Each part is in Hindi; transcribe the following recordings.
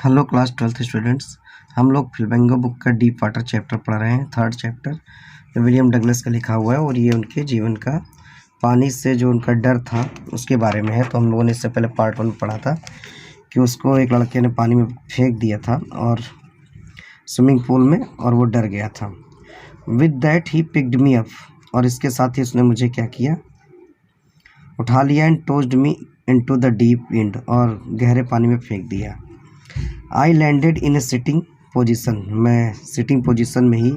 Hello class 12th students. हम लोग फ्लेमिंगो बुक का डीप वाटर चैप्टर पढ़ रहे हैं, थर्ड चैप्टर जो विलियम डगलस का लिखा हुआ है और ये उनके जीवन का पानी से जो उनका डर था उसके बारे में है। तो हम लोगों ने इससे पहले पार्ट 1 पढ़ा था कि उसको एक लड़के ने पानी में फेंक दिया था और स्विमिंग पूल में, और वो डर गया था। With that he picked me up, और इसके साथ ही उसने मुझे क्या किया, उठा लिया, and tossed me into the deep wind, और गहरे पानी में फेंक दिया। I landed in a sitting position, मैं सिटिंग पोजिशन में ही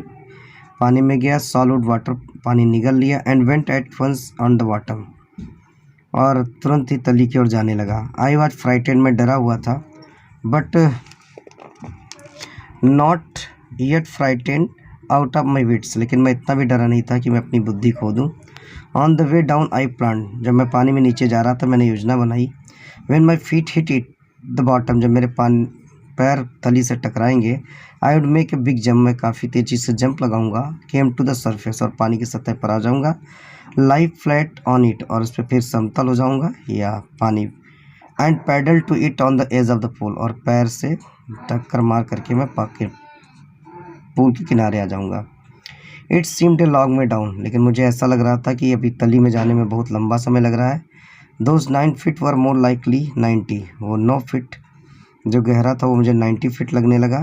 पानी में गया। सॉलिड वाटर, पानी निगल लिया। And went at once on the bottom, और तुरंत ही तली की ओर जाने लगा। आई वॉज फ्राइटेड, मैं डरा हुआ था, but not yet frightened out of my wits, लेकिन मैं इतना भी डरा नहीं था कि मैं अपनी बुद्धि खो दूँ। On the way down I plan, जब मैं पानी में नीचे जा रहा था मैंने योजना बनाई। When my feet hit it the bottom, जब मेरे पैर तली से टकराएंगे, I would make a big jump, मैं काफ़ी तेज़ी से जंप लगाऊंगा। केम टू द सरफेस, और पानी की सतह पर आ जाऊंगा। लाइफ फ्लैट ऑन इट, और उस पर फिर समतल हो जाऊंगा या पानी। And paddle to it on the edge of the pool, और पैर से टक्कर मार करके मैं पूल के किनारे आ जाऊंगा। It seemed a long way down, लेकिन मुझे ऐसा लग रहा था कि अभी तली में जाने में बहुत लंबा समय लग रहा है। Those 9 feet were more likely 90, वो 9 फीट जो गहरा था वो मुझे 90 फीट लगने लगा।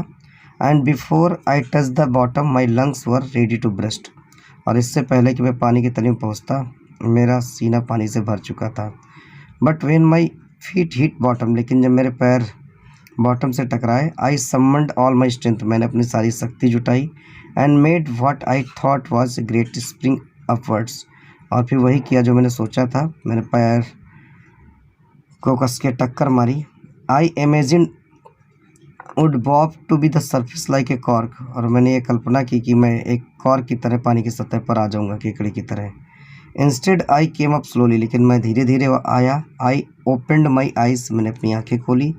And before I touch the bottom my lungs were ready to burst, और इससे पहले कि मैं पानी की तली में पहुँचता मेरा सीना पानी से भर चुका था। But when my feet hit bottom, लेकिन जब मेरे पैर बॉटम से टकराए, आई समन्ड ऑल माई स्ट्रेंथ, मैंने अपनी सारी शक्ति जुटाई। And made what I thought was a great spring upwards, और फिर वही किया जो मैंने सोचा था, मैंने पैर को कस के टक्कर मारी। I imagine would bob to be the surface like a cork, और मैंने ये कल्पना की कि मैं एक कॉर्क की तरह पानी की सतह पर आ जाऊंगा, केकड़ी की तरह। Instead I came up slowly, लेकिन मैं धीरे धीरे आया। आई ओपनड माई आइज, मैंने अपनी आंखें खोली।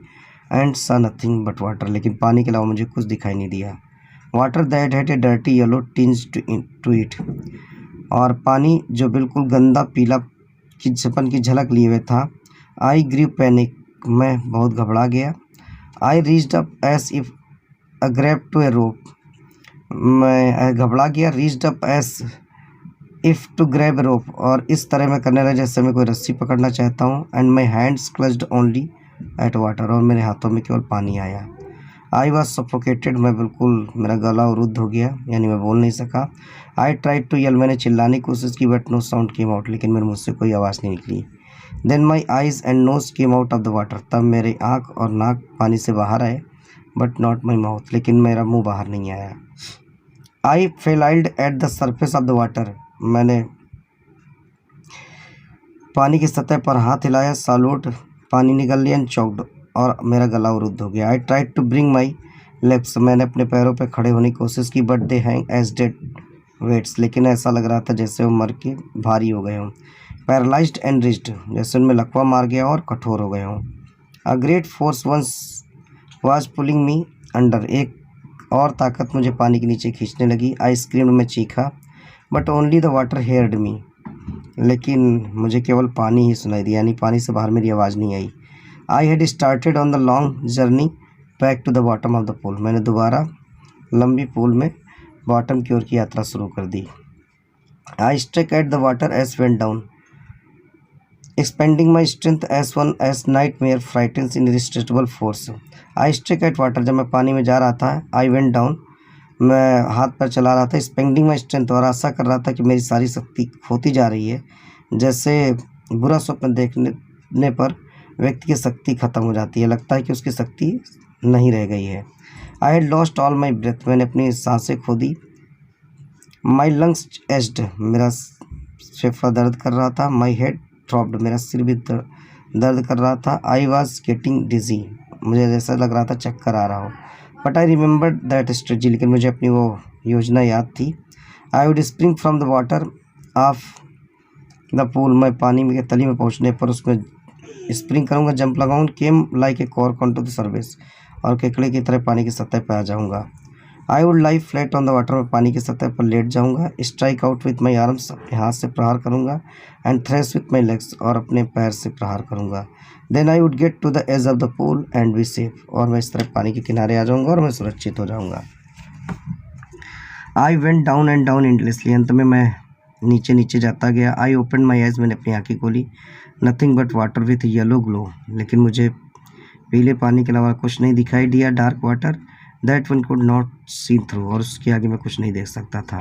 एंड सा नथिंग बट वाटर, लेकिन पानी के अलावा मुझे कुछ दिखाई नहीं दिया। Water that had a dirty yellow tinge to it, और पानी जो बिल्कुल गंदा पीला चिपन की झलक लिए हुए था। आई ग्रीव पैनिक, मैं बहुत घबरा गया। I reached up as if a grab to a rope, मैं घबरा गया। Reached up as if to grab rope, और इस तरह मैं करने लगा जैसे मैं कोई रस्सी पकड़ना चाहता हूँ। And my hands clutched only at water, और मेरे हाथों में केवल पानी आया। आई वॉज सफोकेटेड, मैं बिल्कुल, मेरा गला अवरुद्ध हो गया, यानी मैं बोल नहीं सका। आई ट्राइड टू यल, मैंने चिल्लाने की कोशिश की, but no sound came out, लेकिन मेरे मुँह से कोई आवाज़ नहीं निकली। Then my eyes and nose came out of the water, तब मेरे आँख और नाक पानी से बाहर आए, बट नॉट माई माउथ, लेकिन मेरा मुंह बाहर नहीं आया। I flailed at the surface of the water, मैंने पानी की सतह पर हाथ हिलाया। सालूट, पानी निकल लिया। एंड चौकड, और मेरा गला अवरुद्ध हो गया। I tried to bring my legs, मैंने अपने पैरों पर खड़े होने की कोशिश की, but they hang as dead weights, लेकिन ऐसा लग रहा था जैसे वो मर के भारी हो गए हों। पैरालाइज्ड एंड रिज्ड, जैसे उनमें लकवा मार गया और कठोर हो गए हों। A great force once was pulling me under, एक और ताकत मुझे पानी के नीचे खींचने लगी। आई स्क्रीम्ड, मैं चीखा, but only the water heard me, लेकिन मुझे केवल पानी ही सुनाई दिया, यानी पानी से बाहर मेरी आवाज़ नहीं आई। I had started on the long journey back to the bottom of the pool, मैंने दोबारा लंबी पूल में बॉटम की ओर की यात्रा शुरू कर दी। I struck at the water as went down, expending my strength as one as nightmare frightens in irresistible force. I struck at water, जब मैं पानी में जा रहा था। आई वेंट डाउन, मैं हाथ पर चला रहा था। स्पेंडिंग माई स्ट्रेंथ, और आशा कर रहा था कि मेरी सारी शक्ति खोती जा रही है, जैसे बुरा स्वप्न देखने पर व्यक्ति की शक्ति खत्म हो जाती है, लगता है कि उसकी शक्ति नहीं रह गई है। I had lost all my breath, मैंने अपनी सांसें खो दी। माई लंग्स एज्ड, मेरा फेफड़ा दर्द कर रहा था। माई हेड थ्रॉब्ड, मेरा सिर भी दर्द कर रहा था। आई वॉज गेटिंग डिजी, मुझे जैसा लग रहा था चक्कर आ रहा हो। But I remember that strategy, लेकिन मुझे अपनी वो योजना याद थी। I would spring from the water of the pool, मैं पानी में तली में पहुंचने पर उसमें स्प्रिंग करूंगा, जंप लगाऊंगा। Came like a cork on to the surface, और केकड़े की तरह पानी की सतह पर आ जाऊंगा। I would lie flat on the water, मैं पानी की सतह पर लेट जाऊंगा। Strike out with my arms, अपने हाथ से प्रहार करूंगा। And thresh with my legs, और अपने पैर से प्रहार करूंगा। Then I would get to the edge of the pool and be safe, और मैं इस तरह पानी के किनारे आ जाऊंगा और मैं सुरक्षित हो जाऊंगा। I went down and down endlessly, अंत में मैं नीचे नीचे जाता गया। आई ओपन माई आइज, मैंने अपनी आँखें खोली। Nothing but water with yellow glow, लेकिन मुझे पीले पानी के अलावा कुछ नहीं दिखाई दिया। Dark water that one could not see through, और उसके आगे मैं कुछ नहीं देख सकता था।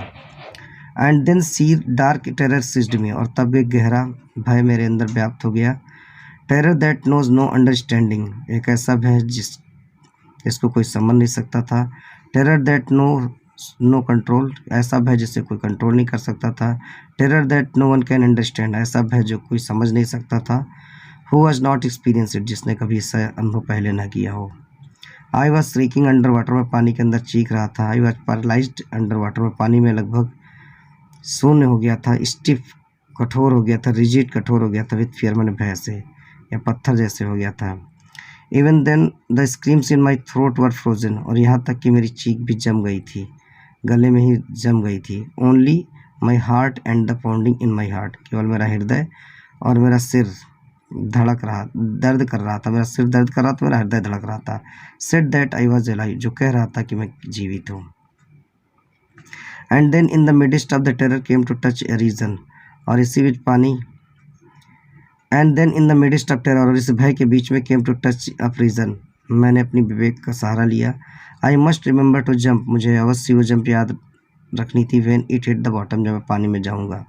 And then see dark terror seized me, और तब एक गहरा भय मेरे अंदर व्याप्त हो गया। Terror that knows no understanding, एक ऐसा भय जिसको कोई समझ नहीं सकता था। टेरर दैट नो कंट्रोल, ऐसा भय जिसे कोई कंट्रोल नहीं कर सकता था। Terror that no one can understand, ऐसा भय जो कोई समझ नहीं सकता था। Who was not experience it, जिसने कभी इसका अनुभव पहले ना किया हो। I was shrieking under water, में पानी के अंदर चीख रहा था। I was paralysed under water, में पानी में लगभग शून्य हो गया था। स्टिफ, कठोर हो गया था। रिजिड, कठोर हो गया था। विथ फियर, मैंने भय से, या पत्थर जैसे हो गया था। Even then the screams in my throat were frozen, और यहाँ तक कि मेरी चीख भी जम गई थी, गले में ही जम गई थी। Only my heart and the pounding in my heart, केवल मेरा हृदय और मेरा सिर दर्द कर रहा था। मेरा सिर दर्द कर रहा था, मेरा हृदय धड़क रहा था। Said that I was alive, जो कह रहा था कि मैं जीवित हूँ। And then in the midst of the terror came to touch a reason, और इसी बीच पानी, and then in the midst of terror, और इस भय के बीच में came to touch of reason, मैंने अपनी विवेक का सहारा लिया। I must remember to jump, मुझे अवश्य वो जंप याद रखनी थी। When it hit the bottom, जब मैं पानी में जाऊँगा,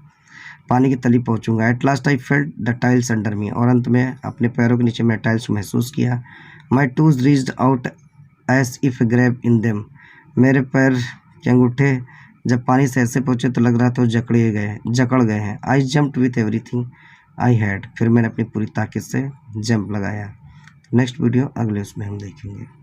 पानी की तली पहुँचूंगा। At last I felt the tiles under me, और अंत में अपने पैरों के नीचे मैं टाइल्स महसूस किया। My toes reached out as if grabbing them, मेरे पैर के अंगूठे जब पानी से ऐसे पहुँचे तो लग रहा था वो जकड़ गए हैं। आई jumped with everything I had, फिर मैंने अपनी पूरी ताकत से जंप लगाया। नेक्स्ट वीडियो अगले उसमें हम देखेंगे।